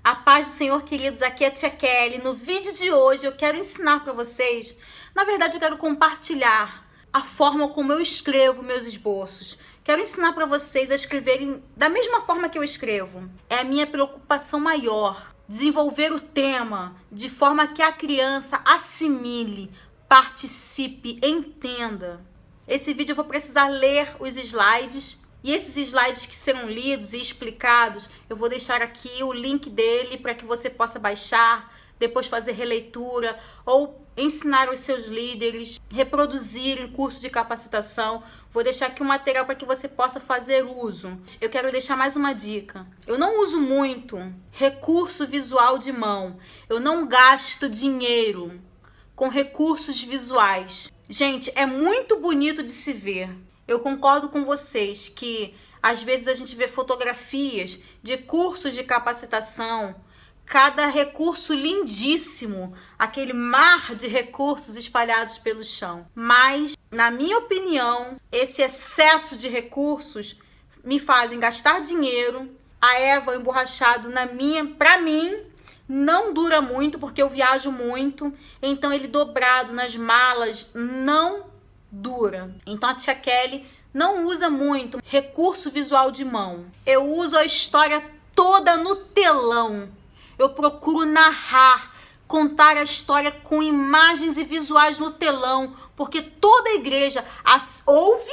A paz do Senhor, queridos, aqui é a Tia Kelly. No vídeo de hoje eu quero ensinar para vocês, na verdade eu quero compartilhar a forma como eu escrevo meus esboços. Quero ensinar para vocês a escreverem da mesma forma que eu escrevo. É a minha preocupação maior, desenvolver o tema de forma que a criança assimile, participe, entenda. Esse vídeo eu vou precisar ler os slides. E esses slides que serão lidos e explicados, eu vou deixar aqui o link dele para que você possa baixar, depois fazer releitura ou ensinar os seus líderes, reproduzir em curso de capacitação. Vou deixar aqui um material para que você possa fazer uso. Eu quero deixar mais uma dica. Eu não uso muito recurso visual de mão. Eu não gasto dinheiro com recursos visuais. Gente, é muito bonito de se ver. Eu concordo com vocês que às vezes a gente vê fotografias de cursos de capacitação, cada recurso lindíssimo, aquele mar de recursos espalhados pelo chão. Mas, na minha opinião, esse excesso de recursos me fazem gastar dinheiro. A Eva emborrachado para mim, não dura muito porque eu viajo muito, então ele dobrado nas malas não dura. Então a Tia Kelly não usa muito recurso visual de mão. Eu uso a história toda no telão. Eu procuro narrar, contar a história com imagens e visuais no telão, porque toda a igreja ouve,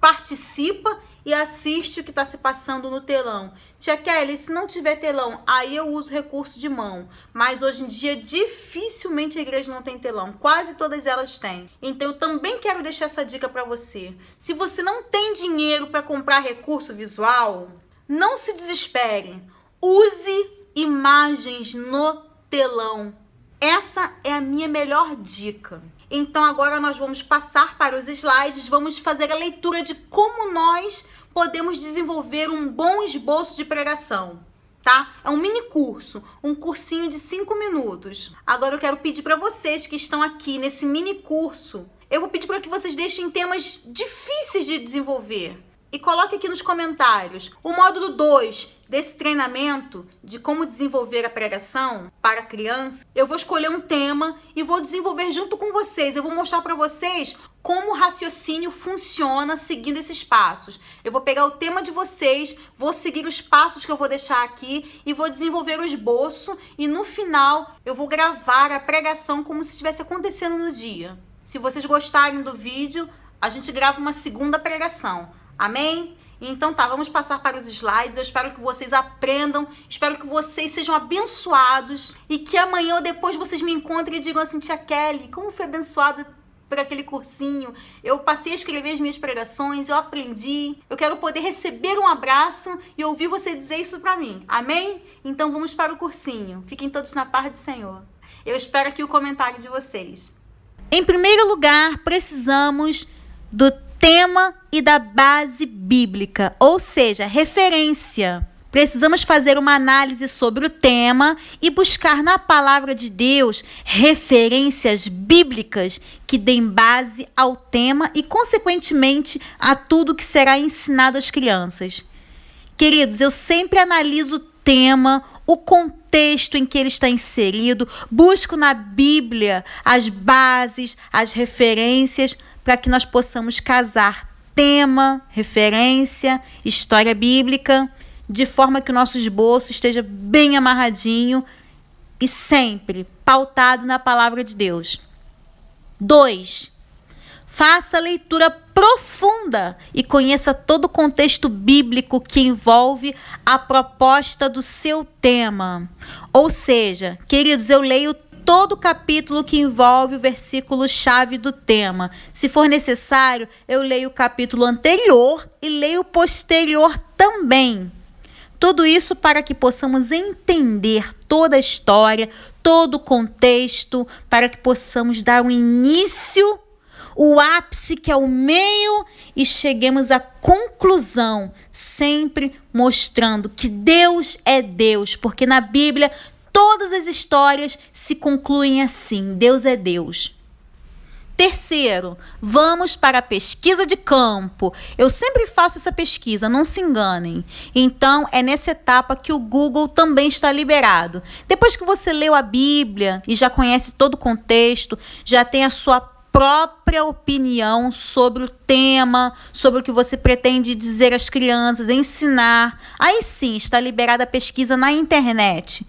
participa e assiste o que está se passando no telão. Tia Kelly, se não tiver telão, aí eu uso recurso de mão. Mas hoje em dia, dificilmente a igreja não tem telão. Quase todas elas têm. Então, eu também quero deixar essa dica para você. Se você não tem dinheiro para comprar recurso visual, não se desespere. Use imagens no telão. Essa é a minha melhor dica. Então, agora nós vamos passar para os slides, vamos fazer a leitura de como nós podemos desenvolver um bom esboço de pregação, tá? É um mini curso, um cursinho de 5 minutos. Agora eu quero pedir para vocês que estão aqui nesse mini curso, eu vou pedir para que vocês deixem temas difíceis de desenvolver. E coloque aqui nos comentários o módulo 2 desse treinamento de como desenvolver a pregação para criança. Eu vou escolher um tema e vou desenvolver junto com vocês. Eu vou mostrar para vocês como o raciocínio funciona seguindo esses passos. Eu vou pegar o tema de vocês, vou seguir os passos que eu vou deixar aqui e vou desenvolver o esboço. E no final eu vou gravar a pregação como se estivesse acontecendo no dia. Se vocês gostarem do vídeo, a gente grava uma segunda pregação. Amém? Então tá, vamos passar para os slides. Eu espero que vocês aprendam, espero que vocês sejam abençoados e que amanhã ou depois vocês me encontrem e digam assim: Tia Kelly, como foi abençoada por aquele cursinho? Eu passei a escrever as minhas pregações, eu aprendi. Eu quero poder receber um abraço e ouvir você dizer isso para mim. Amém? Então vamos para o cursinho. Fiquem todos na paz do Senhor. Eu espero aqui o comentário de vocês. Em primeiro lugar, precisamos do tema e da base bíblica, ou seja, referência. Precisamos fazer uma análise sobre o tema e buscar na palavra de Deus referências bíblicas que deem base ao tema e, consequentemente, a tudo que será ensinado às crianças. Queridos, eu sempre analiso o tema, o contexto em que ele está inserido, busco na Bíblia as bases, as referências, para que nós possamos casar tema, referência, história bíblica, de forma que o nosso esboço esteja bem amarradinho e sempre pautado na palavra de Deus. 2. Faça a leitura profunda e conheça todo o contexto bíblico que envolve a proposta do seu tema. Ou seja, queridos, eu leio todo o capítulo que envolve o versículo-chave do tema. Se for necessário, eu leio o capítulo anterior e leio o posterior também. Tudo isso para que possamos entender toda a história, todo o contexto, para que possamos dar um início, o ápice que é o meio e cheguemos à conclusão, sempre mostrando que Deus é Deus, porque na Bíblia todas as histórias se concluem assim: Deus é Deus. Terceiro, vamos para a pesquisa de campo. Eu sempre faço essa pesquisa, não se enganem. Então, é nessa etapa que o Google também está liberado. Depois que você leu a Bíblia e já conhece todo o contexto, já tem a sua própria opinião sobre o tema, sobre o que você pretende dizer às crianças, ensinar. Aí sim, está liberada a pesquisa na internet.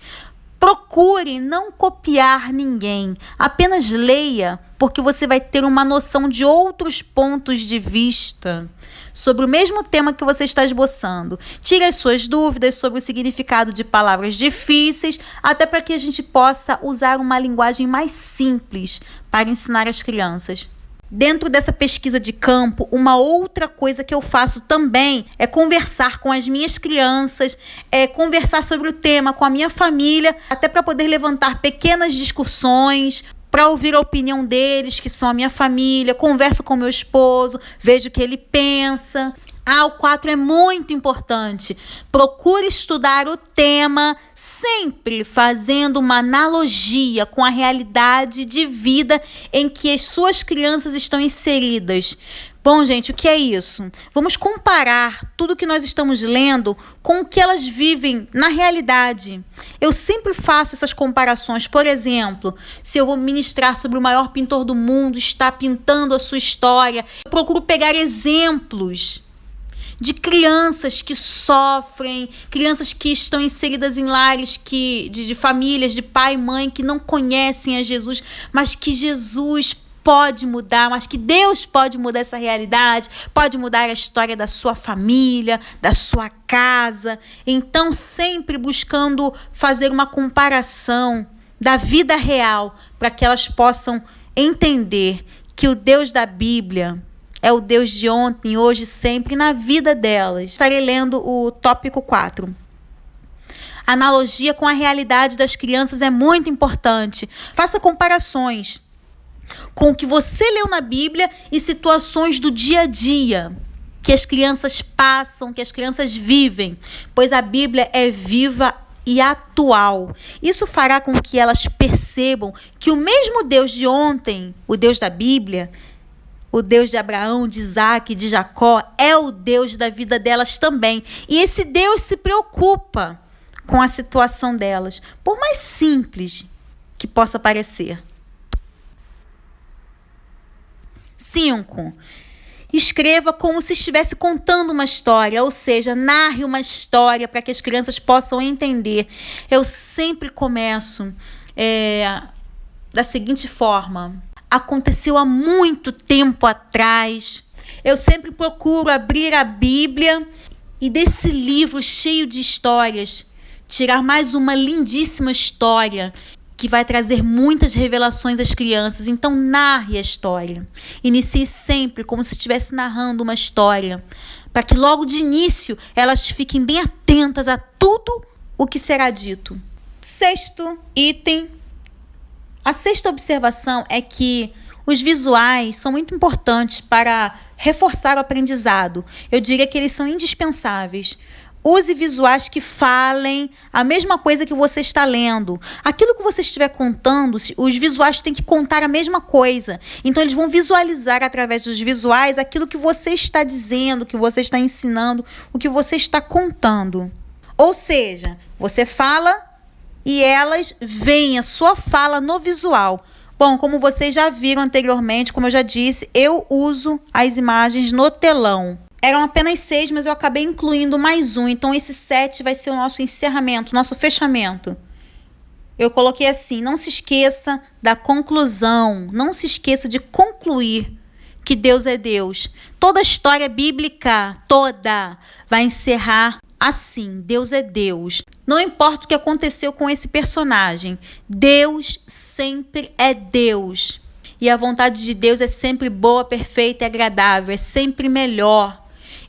Procure não copiar ninguém, apenas leia, porque você vai ter uma noção de outros pontos de vista sobre o mesmo tema que você está esboçando. Tire as suas dúvidas sobre o significado de palavras difíceis, até para que a gente possa usar uma linguagem mais simples para ensinar as crianças. Dentro dessa pesquisa de campo, uma outra coisa que eu faço também é conversar com as minhas crianças, conversar sobre o tema com a minha família, até para poder levantar pequenas discussões, para ouvir a opinião deles, que são a minha família, converso com meu esposo, vejo o que ele pensa. O 4 é muito importante. Procure estudar o tema sempre fazendo uma analogia com a realidade de vida em que as suas crianças estão inseridas. Bom, gente, o que é isso? Vamos comparar tudo que nós estamos lendo com o que elas vivem na realidade. Eu sempre faço essas comparações. Por exemplo, se eu vou ministrar sobre o maior pintor do mundo, está pintando a sua história, eu procuro pegar exemplos de crianças que sofrem, crianças que estão inseridas em lares de famílias, de pai e mãe que não conhecem a Jesus, mas que Jesus pode mudar, mas que Deus pode mudar essa realidade, pode mudar a história da sua família, da sua casa. Então, sempre buscando fazer uma comparação da vida real para que elas possam entender que o Deus da Bíblia é o Deus de ontem, hoje, sempre, na vida delas. Estarei lendo o tópico 4. Analogia com a realidade das crianças é muito importante. Faça comparações com o que você leu na Bíblia e situações do dia a dia que as crianças passam, que as crianças vivem, pois a Bíblia é viva e atual. Isso fará com que elas percebam que o mesmo Deus de ontem, o Deus da Bíblia, o Deus de Abraão, de Isaac, de Jacó, é o Deus da vida delas também. E esse Deus se preocupa com a situação delas, por mais simples que possa parecer. 5. Escreva como se estivesse contando uma história, ou seja, narre uma história para que as crianças possam entender. Eu sempre começo da seguinte forma: aconteceu há muito tempo atrás. Eu sempre procuro abrir a Bíblia e desse livro cheio de histórias, tirar mais uma lindíssima história que vai trazer muitas revelações às crianças. Então, narre a história. Inicie sempre como se estivesse narrando uma história, para que logo de início elas fiquem bem atentas a tudo o que será dito. 6º item. A 6ª observação é que os visuais são muito importantes para reforçar o aprendizado. Eu diria que eles são indispensáveis. Use visuais que falem a mesma coisa que você está lendo. Aquilo que você estiver contando, os visuais têm que contar a mesma coisa. Então, eles vão visualizar através dos visuais aquilo que você está dizendo, que você está ensinando, o que você está contando. Ou seja, você fala e elas veem a sua fala no visual. Bom, como vocês já viram anteriormente, como eu já disse, eu uso as imagens no telão. Eram apenas 6, mas eu acabei incluindo mais um. Então, esse 7 vai ser o nosso encerramento, nosso fechamento. Eu coloquei assim: não se esqueça da conclusão. Não se esqueça de concluir que Deus é Deus. Toda a história bíblica, toda, vai encerrar assim: Deus é Deus. Não importa o que aconteceu com esse personagem, Deus sempre é Deus. E a vontade de Deus é sempre boa, perfeita e agradável. É sempre melhor.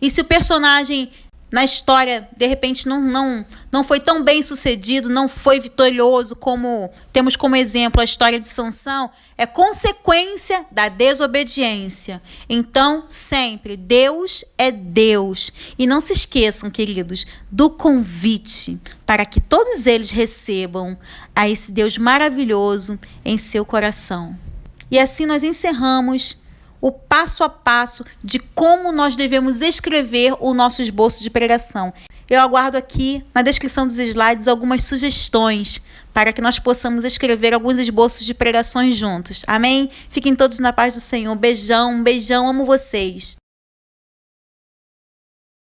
E se o personagem na história, de repente, não foi tão bem sucedido, não foi vitorioso, como temos como exemplo a história de Sansão, é consequência da desobediência. Então, sempre, Deus é Deus. E não se esqueçam, queridos, do convite para que todos eles recebam a esse Deus maravilhoso em seu coração. E assim nós encerramos o passo a passo de como nós devemos escrever o nosso esboço de pregação. Eu aguardo aqui na descrição dos slides algumas sugestões para que nós possamos escrever alguns esboços de pregações juntos. Amém? Fiquem todos na paz do Senhor. Beijão, amo vocês.